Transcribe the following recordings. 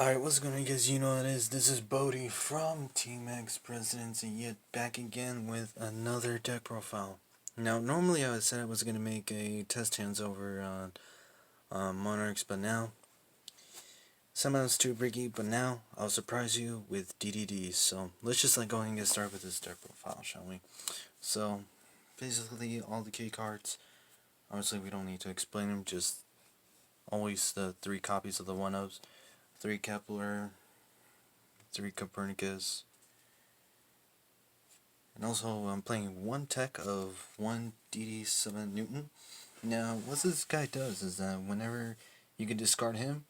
Alright, what's going on, guys? You know what it is. This is Bodhi from Team X Presidency, yet back again with another deck profile. Now, normally I said I was going to make a test hands over on Monarchs, but now, somehow it's too bricky, but now I'll surprise you with DDDs. So, let's just go ahead and get started with this deck profile, shall we? So, basically, all the key cards, obviously we don't need to explain them, just always the 3 copies of the 1-ofs. 3 Kepler, 3 Copernicus, and also I'm playing 1 tech of 1 DD7 Newton. Now, what this guy does is that whenever you can discard him,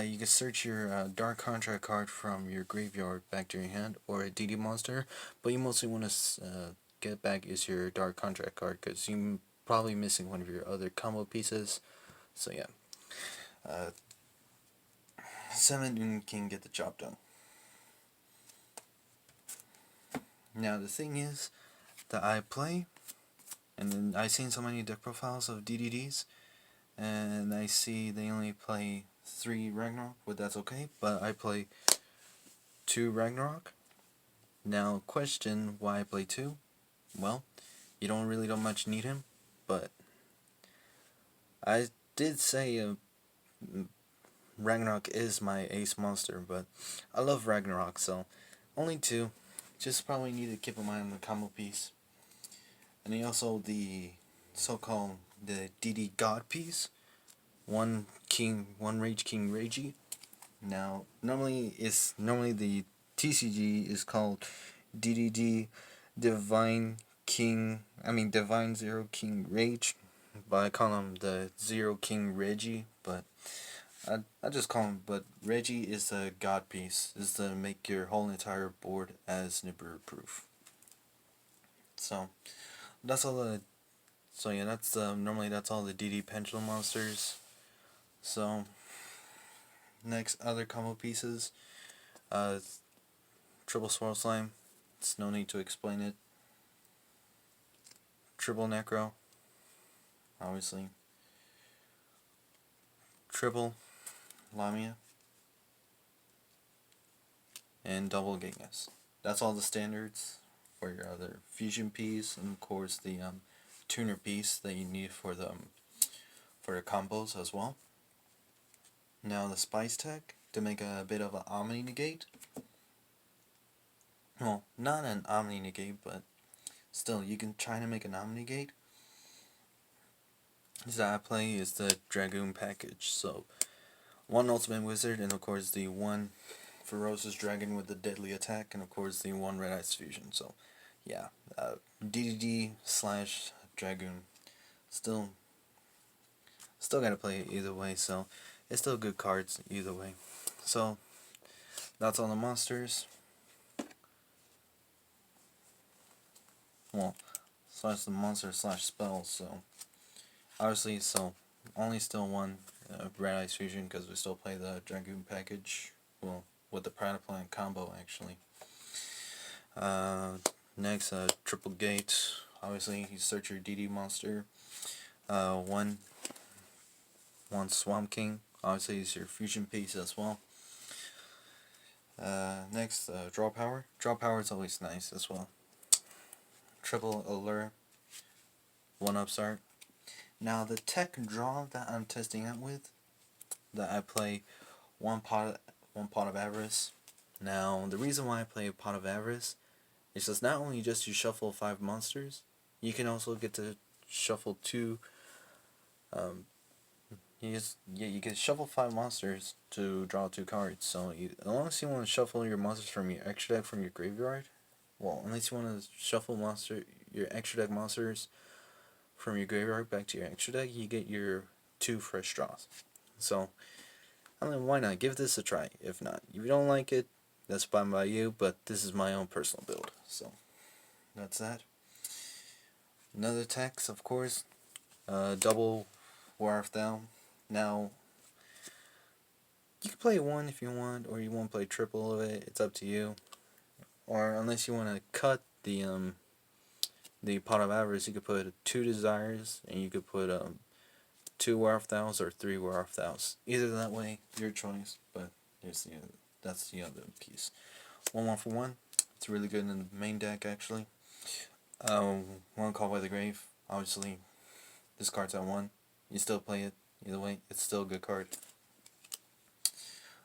you can search your Dark Contract card from your graveyard back to your hand, or a DD monster, but you mostly want to get back is your Dark Contract card, because you're probably missing one of your other combo pieces, so yeah. 7 Newton can get the job done. Now the thing is that I play, and then I've seen so many deck profiles of DDDs, and I see they only play 3 Ragnarok, but that's okay, but I play 2 Ragnarok. Now question why I play 2, well, you don't much need him, but I did say Ragnarok is my ace monster, but I love Ragnarok, so only 2. Just probably need to keep in mind the combo piece. And then also the so-called the DD God piece. 1 Rage King Ragey. Now normally the TCG is called DDD Divine Zero King Rage, but I call him the Zero King Reggie, but I just call him, but Reggie is the god piece, is to make your whole entire board as Nibiru proof. So that's all the, so yeah, that's normally that's all the DD Pendulum monsters. So next, other combo pieces, Triple Swirl Slime, it's no need to explain it. Triple Necro, obviously. Triple Lamia, and double Genghis. That's all the standards for your other fusion piece, and of course the tuner piece that you need for the combos as well. Now the Spice Tech to make a bit of an Omni Negate. Well, not an Omni Negate, but still you can try to make an Omni Negate. That I play is the Dragoon package. So 1 Ultimate Wizard, and of course the 1 Ferocious Dragon with the deadly attack, and of course the 1 Red Ice Fusion. So yeah, DDD / Dragoon. Still gotta play it either way, so it's still good cards either way. So that's all the monsters. Well, slash the monster / spells. So obviously, so only still 1 Red Ice Fusion, because we still play the Dragoon package. Well, with the Prada Plant combo, actually. Next, Triple Gate. Obviously, you search your DD monster. 1 Swamp King. Obviously, it's your fusion piece as well. Next, Draw Power. Draw Power is always nice as well. Triple Allure. 1 Upstart. Now, the tech draw that I'm testing out with, that I play 1 Pot of Avarice. Now, the reason why I play a Pot of Avarice is just not only just you shuffle 5 monsters, you can also get to shuffle 2. You can shuffle 5 monsters to draw 2 cards. So as long as you want to shuffle your monsters from your extra deck from your graveyard, well, unless you want to shuffle your extra deck monsters from your graveyard back to your extra deck, you get your 2 fresh draws. So I mean, why not? Give this a try. If not, if you don't like it, that's fine by you, but this is my own personal build. So that's that. Another text, of course, double War of Thou. Now, you can play 1 if you want, or you want to play triple of it. It's up to you. Or unless you want to cut the Pot of Avarice, you could put 2 Desires, and you could put 2 War of Thous or 3 War of Thous. Either that way, your choice. But that's the other piece. 1 for 1. It's really good in the main deck actually. One Call by the Grave. Obviously, this card's at 1. You still play it. Either way, it's still a good card.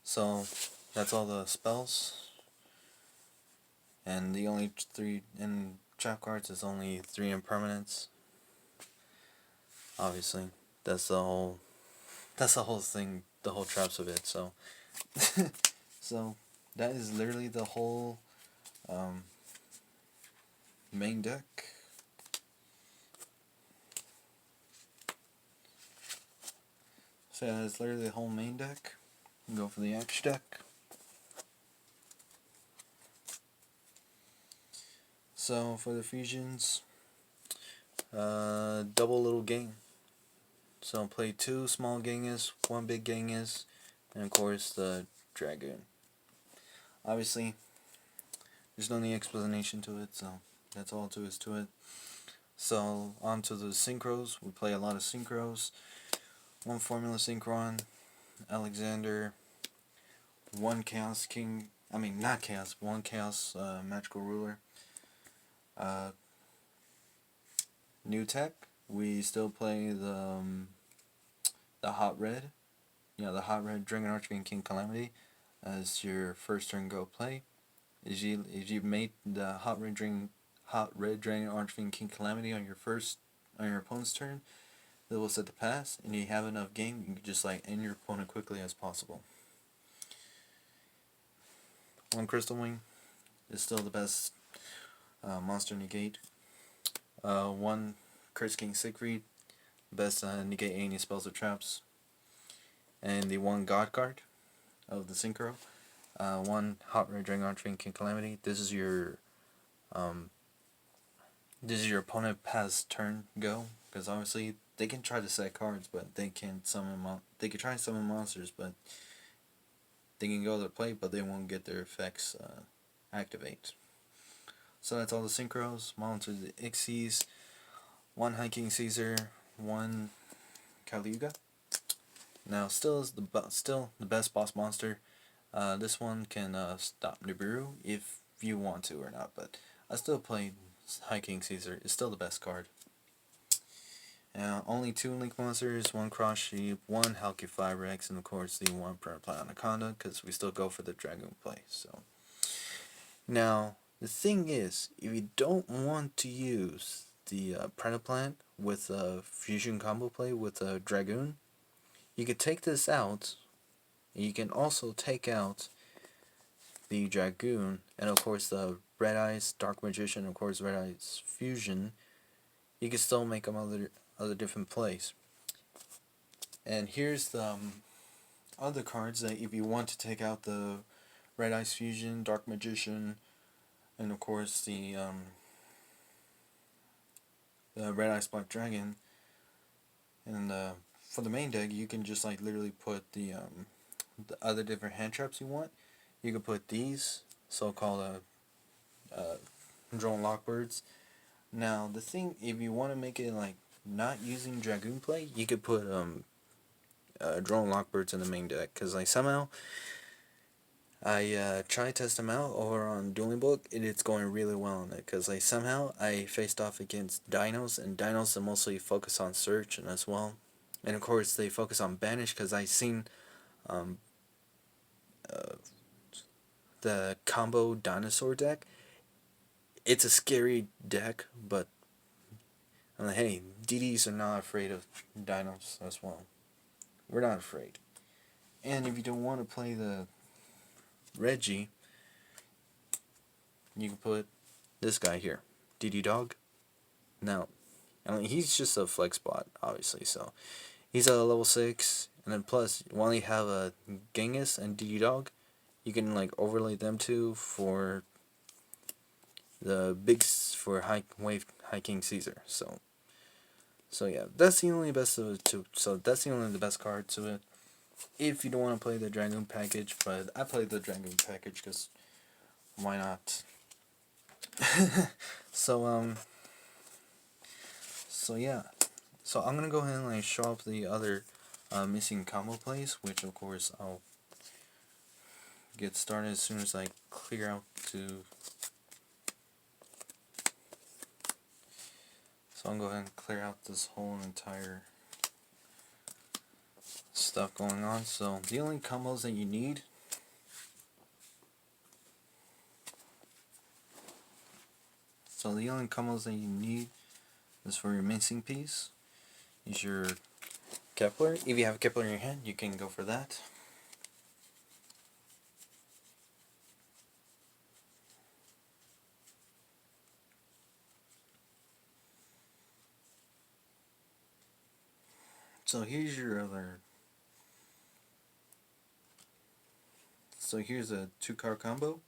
So that's all the spells. And the only 3 in trap cards is only 3 impermanents. Obviously, that's the whole thing, the whole traps of it. So, so that is literally the whole main deck. So yeah, that's literally the whole main deck. Go for the extra deck. So for the fusions, double little gang. So play 2 small Genghis, 1 big Genghis, and of course the Dragoon. Obviously, there's no any explanation to it, so that's all there is to it. So on to the Synchros. We play a lot of Synchros. 1 Formula Synchron, Alexander, 1 Chaos King, not Chaos, 1 Chaos Magical Ruler. New tech, we still play the Hot Red. The Hot Red Dragon Archfiend King Calamity as your first turn go play. If you made the Hot Red Dragon Archfiend King Calamity on your opponent's turn, that will set the pass, and you have enough game, you can just end your opponent quickly as possible. 1 Crystal Wing is still the best monster negate. 1 Curse King Siegfried, best negate any spells or traps. And the 1 God card of the Synchro. 1 Hot Red Dragon Archfiend King Calamity. This is your opponent pass turn go, because obviously they can try to set cards, but they can't summon they can try to summon monsters, but they can go to play, but they won't get their effects activate. So that's all the Synchros. Monitor the Ixies. 1 High King Caesar. 1 Yugioh. Now still the best boss monster. This one can stop Nibiru if you want to or not, but I still play High King Caesar. It's still the best card. Only 2 Link monsters, 1 Cross Sheep, 1 Halki Rex, and of course the 1 Permaplant Anaconda, because we still go for the Dragoon play. So now the thing is, if you don't want to use the Permaplant with a fusion combo play with a Dragoon, you could take this out, and you can also take out the Dragoon, and of course the Red Eyes Dark Magician, of course Red Eyes Fusion. You can still make them other different plays. And here's the other cards that if you want to take out the Red Eyes Fusion, Dark Magician, and of course the Red Eyes Black Dragon, and for the main deck you can just literally put the other different hand traps you want. You can put these so-called drone lockbirds. Now the thing, if you want to make it not using Dragoon play, you could put drone lockbirds in the main deck, because somehow I tried to test them out over on Dueling Book, and it's going really well on it, because somehow I faced off against dinos, and dinos that mostly focus on search and as well, and of course they focus on banish, because I seen the combo dinosaur deck. It's a scary deck, but hey, DDs are not afraid of dinos as well. We're not afraid. And if you don't want to play the Reggie, you can put this guy here, DD Dog. Now, he's just a flex bot, obviously, so he's a level 6, and then plus, while you have a Genghis and DD Dog, you can overlay them two for the for High King Caesar. So yeah, that's the only best of it. So that's the only the best card to it. If you don't want to play the Dragoon package, but I played the Dragoon package because why not? So yeah, so I'm gonna go ahead and show off the other missing combo plays, which of course I'll get started as soon as I clear out to. So I'm going to go ahead and clear out this whole entire stuff going on. So the only combos that you need is for your missing piece. Use your Kepler. If you have a Kepler in your hand, you can go for that. So here's your other. So here's a 2-card combo.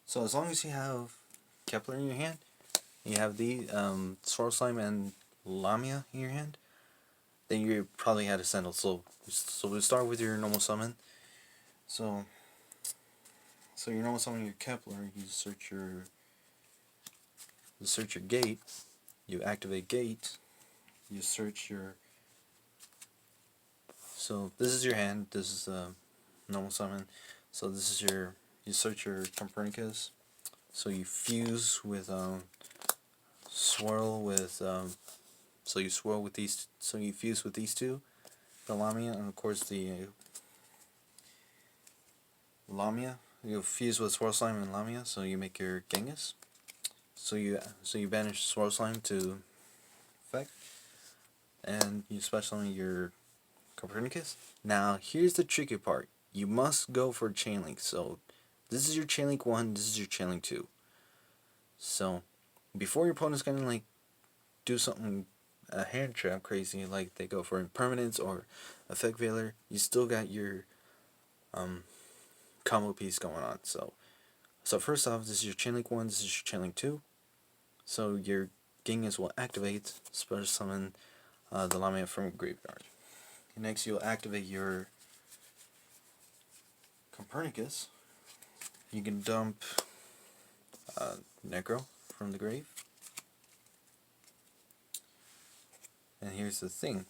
So as long as you have Kepler in your hand, you have the Swirl Slime and Lamia in your hand, then you probably had a Sandal. So we'll start with your normal summon. So your normal summon, your Kepler, you search your gate, you activate gate, you search your. So this is your hand. This is the normal summon. So this is your. You search your Copernicus. So you fuse with swirl with so you swirl with these. So you fuse with these two, the Lamia, and of course the Lamia. You fuse with Swirl Slime and Lamia, so you make your Genghis. So you banish Swirl Slime to effect, and you special summon your Copernicus. Now here's the tricky part. You must go for Chain Link. So this is your Chain Link 1. This is your Chain Link 2. So before your opponent's gonna like do something a hand trap crazy, like they go for impermanence or effect veiler, you still got your combo piece going on. So first off, this is your Chain Link 1, this is your Chain Link 2. So your Genghis will activate, special summon the Lamia from graveyard. Next you'll activate your Copernicus. You can dump Necro from the grave. And here's the thing.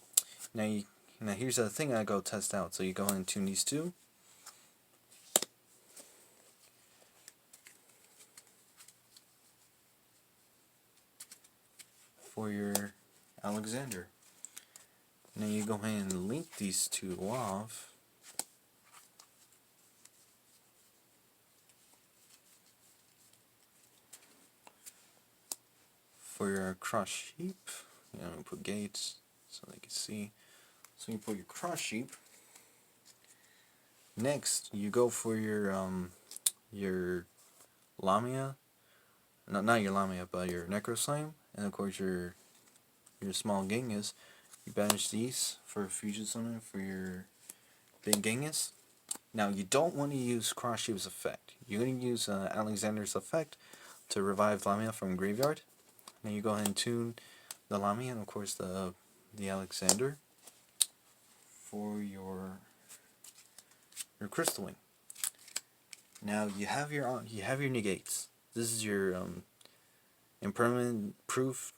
Now here's the thing I go test out. So you go ahead and tune these two. For your Alexander. Now you go ahead and link these two off. For your Cross Sheep, put gates so they can see. So you put your Cross Sheep. Next, you go for your Lamia. No, not your Lamia, but your Necro Slime, and of course your small Genghis. You banish these for fusion summon for your big Genghis. Now you don't want to use Cross Sheep's effect. You're going to use Alexander's effect to revive Lamia from graveyard. Now you go ahead and tune the Lamia and of course the Alexander for your Crystal Wing. Now you have your negates. This is your impermanence proof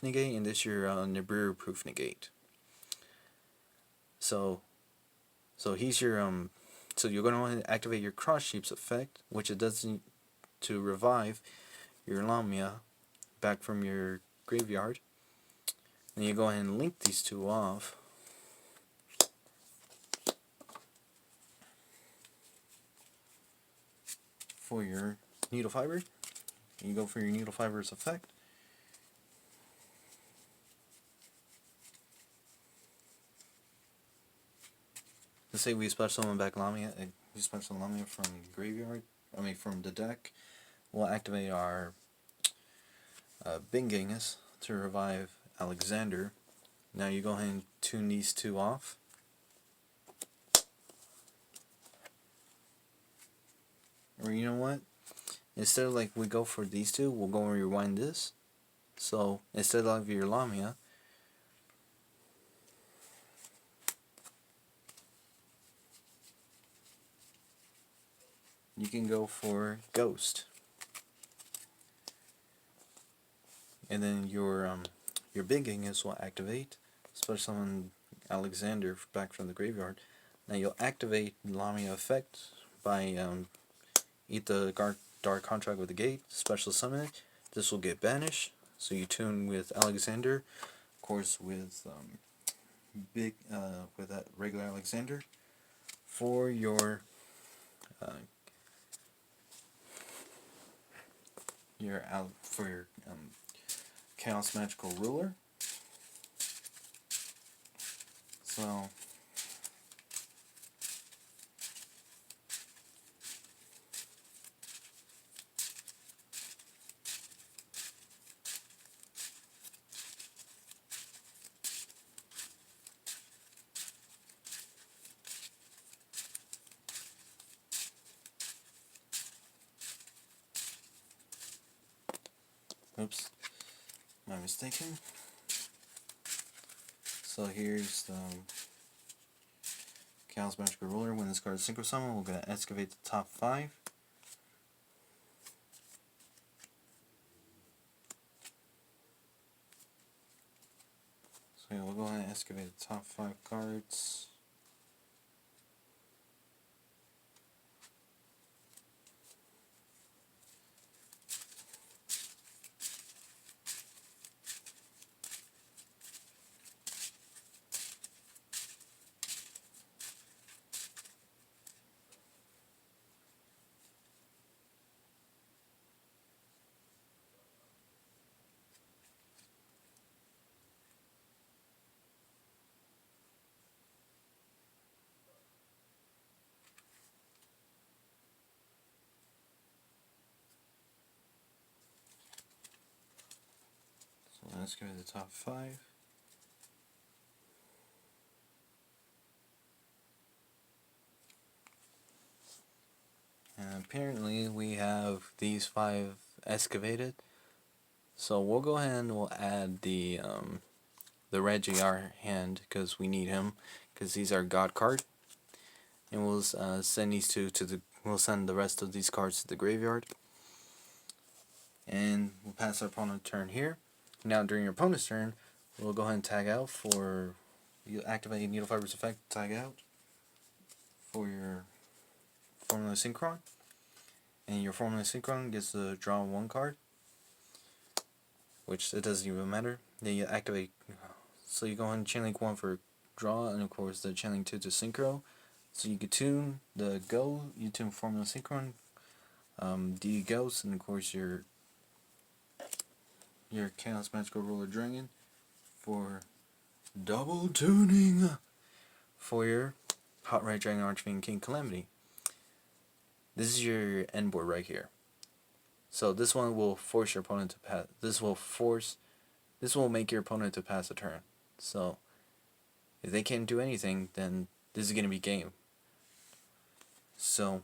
negate, and this is your Nibiru proof negate. So he's your so you're going to want to activate your Cross Sheep's effect, which it does to revive your Lamia back from your graveyard. And you go ahead and link these two off. For your Needle Fiber. You go for your Needle Fiber's effect. Let's say we special summon back Lamia, we special summon Lamia from graveyard, from the deck. We'll activate our Big Genghis to revive Alexander. Now you go ahead and tune these two off. Or you know what? Instead of like we go for these two, we'll go and rewind this. So instead of your Lamia, you can go for Ghost. And then your Big Genghis will activate, special summon Alexander back from the graveyard. Now you'll activate Lamia effect by eat the Dark Contract with the Gate, special summon it. This will get banished. So you tune with Alexander, of course with with that regular Alexander for your Chaos Magical Ruler. So oops, my mistaken. So here's the Chaos Magical Ruler. When this card is Synchro Summon, we're going to excavate the top 5. So yeah, we'll go ahead and excavate the top 5 cards. So let's go to the top 5. And apparently we have these 5 excavated. So we'll go ahead and we'll add the Reggie our hand because we need him because he's our god card. And we'll send these two to the. We'll send the rest of these cards to the graveyard. And we'll pass our opponent turn here. Now during your opponent's turn, we'll go ahead and tag out for. You activate Needle Fiber's effect, tag out for your Formula Synchron. And your Formula Synchron gets to draw 1 card, which it doesn't even matter. Then you activate. So you go ahead and chain link 1 for draw, and of course the chain link 2 to Synchro. So you can tune the Go, you tune Formula Synchron, DDD Ghost, and of course your Chaos Magical Ruler Dragon for double tuning for your Hot Red Dragon Archfiend King Calamity. This is your end board right here. So this one will force your opponent to pass. This will make your opponent to pass a turn. So if they can't do anything, then this is gonna be game. So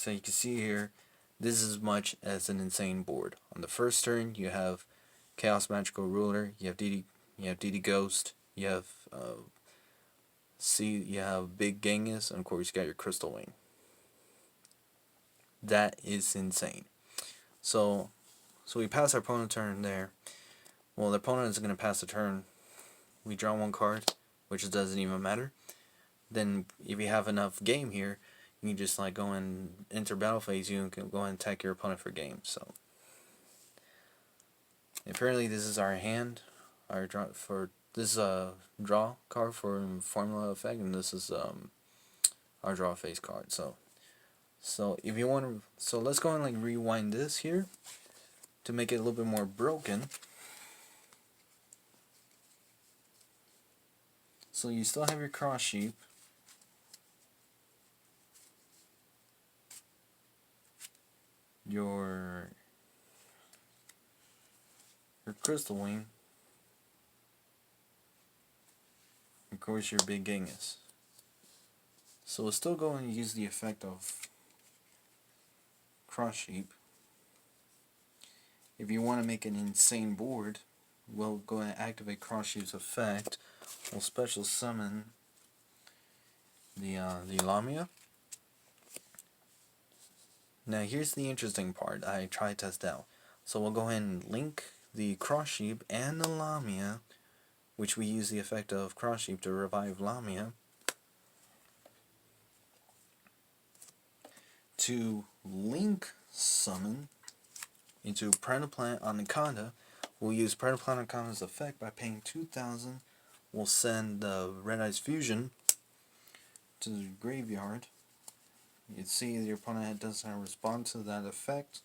you can see here, this is as much as an insane board. On the first turn, you have Chaos Magical Ruler, you have DD Ghost, you have you have Big Genghis, and of course you got your Crystal Wing. That is insane. So we pass our opponent turn there. Well, the opponent is gonna pass the turn. We draw 1 card, which doesn't even matter. Then if you have enough game here, you can just like go and enter battle phase. You can go and attack your opponent for game. So apparently this is our hand, our draw for this is a draw card for formula effect, and this is our draw phase card. So if you want to, so let's go and like rewind this here to make it a little bit more broken. So you still have your cross sheep. Your Crystal Wing, of course your Big Genghis. So we'll still go and use the effect of Cross Sheep. If you want to make an insane board, we'll go and activate Cross Sheep's effect. We'll special summon the Lamia. Now here's the interesting part I try to test out. So we'll go ahead and link the Cross Sheep and the Lamia which we use the effect of Cross Sheep to revive Lamia, to link summon into Predaplant Anaconda. We'll use Predaplant Anaconda's effect by paying 2,000. We'll send Red Eyes Fusion to the graveyard. You can see your opponent doesn't respond to that effect.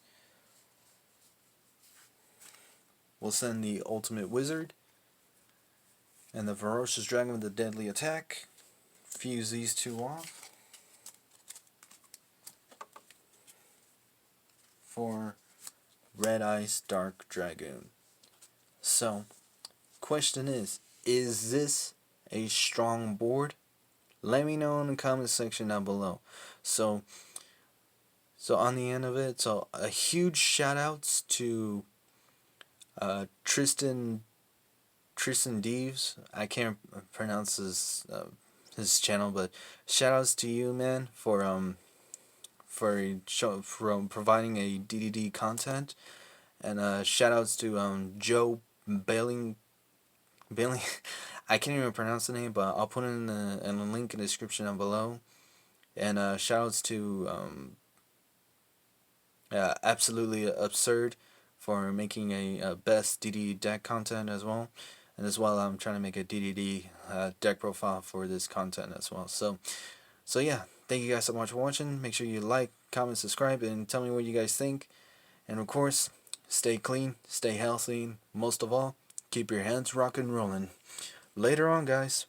We'll send the Ultimate Wizard and the Ferocious Dragon with the Deadly Attack. Fuse these two off for Red Eyes Dark Dragoon. So, question is this a strong board? Let me know in the comment section down below. So on the end of it, so a huge shout outs to Tristen Deaves. I can't pronounce his channel, but shout outs to you, man, for providing a DDD content, and shout outs to Joe Bailing. I can't even pronounce the name, but I'll put it in the link in the description down below. And shoutouts to AbsolutelyAbsurd for making a best DDD deck content as well. And as well, I'm trying to make a DDD deck profile for this content as well. So yeah, thank you guys so much for watching. Make sure you like, comment, subscribe, and tell me what you guys think. And of course, stay clean, stay healthy, and most of all, keep your hands rockin' rollin'. Later on, guys.